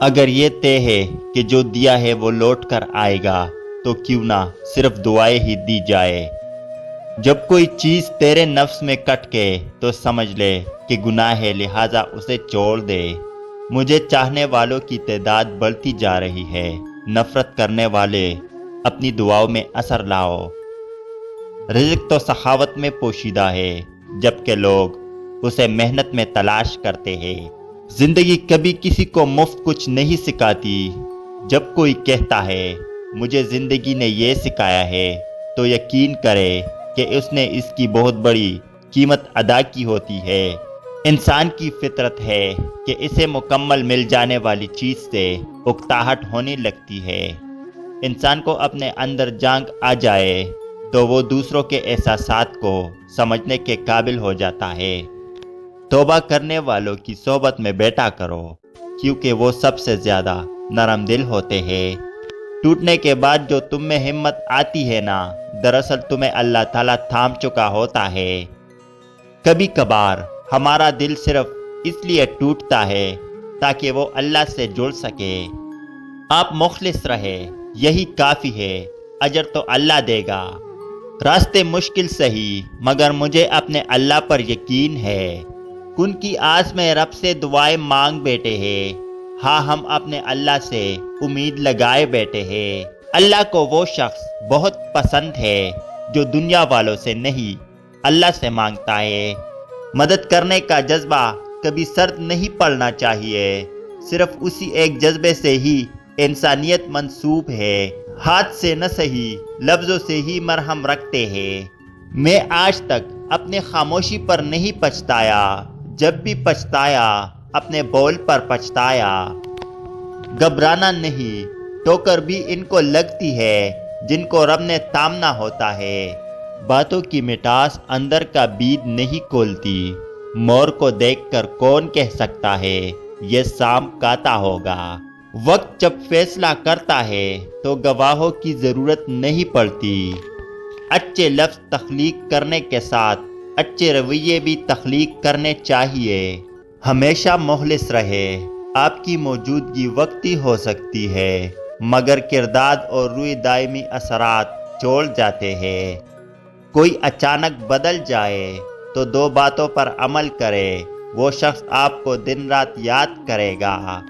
اگر یہ طے ہے کہ جو دیا ہے وہ لوٹ کر آئے گا تو کیوں نہ صرف دعائیں ہی دی جائے۔ جب کوئی چیز تیرے نفس میں کٹ کے تو سمجھ لے کہ گناہ ہے، لہٰذا اسے چھوڑ دے۔ مجھے چاہنے والوں کی تعداد بڑھتی جا رہی ہے، نفرت کرنے والے اپنی دعاؤں میں اثر لاؤ۔ رزق تو سخاوت میں پوشیدہ ہے، جبکہ لوگ اسے محنت میں تلاش کرتے ہیں۔ زندگی کبھی کسی کو مفت کچھ نہیں سکھاتی۔ جب کوئی کہتا ہے مجھے زندگی نے یہ سکھایا ہے تو یقین کرے کہ اس نے اس کی بہت بڑی قیمت ادا کی ہوتی ہے۔ انسان کی فطرت ہے کہ اسے مکمل مل جانے والی چیز سے اکتاہٹ ہونے لگتی ہے۔ انسان کو اپنے اندر جنگ آ جائے تو وہ دوسروں کے احساسات کو سمجھنے کے قابل ہو جاتا ہے۔ توبہ کرنے والوں کی صحبت میں بیٹھا کرو، کیونکہ وہ سب سے زیادہ نرم دل ہوتے ہیں۔ ٹوٹنے کے بعد جو تم میں ہمت آتی ہے نا، دراصل تمہیں اللہ تعالیٰ تھام چکا ہوتا ہے۔ کبھی کبھار ہمارا دل صرف اس لیے ٹوٹتا ہے تاکہ وہ اللہ سے جڑ سکے۔ آپ مخلص رہے، یہی کافی ہے، اجر تو اللہ دے گا۔ راستے مشکل سہی، مگر مجھے اپنے اللہ پر یقین ہے۔ کن کی آس میں رب سے دعائیں مانگ بیٹھے ہیں، ہاں ہم اپنے اللہ سے امید لگائے بیٹھے ہیں۔ اللہ کو وہ شخص بہت پسند ہے جو دنیا والوں سے نہیں، اللہ سے مانگتا ہے۔ مدد کرنے کا جذبہ کبھی سرد نہیں پڑنا چاہیے، صرف اسی ایک جذبے سے ہی انسانیت منسوب ہے۔ ہاتھ سے نہ سہی، لفظوں سے ہی مرہم رکھتے ہیں۔ میں آج تک اپنے خاموشی پر نہیں پچھتایا، جب بھی پچھتایا اپنے بول پر پچھتایا۔ گھبرانا نہیں، ٹھوکر بھی ان کو لگتی ہے جن کو رب نے تامنا ہوتا ہے۔ باتوں کی مٹاس اندر کا بید نہیں کھولتی۔ مور کو دیکھ کر کون کہہ سکتا ہے یہ سانپ کاتا ہوگا۔ وقت جب فیصلہ کرتا ہے تو گواہوں کی ضرورت نہیں پڑتی۔ اچھے لفظ تخلیق کرنے کے ساتھ اچھے رویے بھی تخلیق کرنے چاہیے۔ ہمیشہ مخلص رہے، آپ کی موجودگی وقتی ہو سکتی ہے، مگر کردار اور روی دائمی اثرات چھوڑ جاتے ہیں۔ کوئی اچانک بدل جائے تو دو باتوں پر عمل کرے، وہ شخص آپ کو دن رات یاد کرے گا۔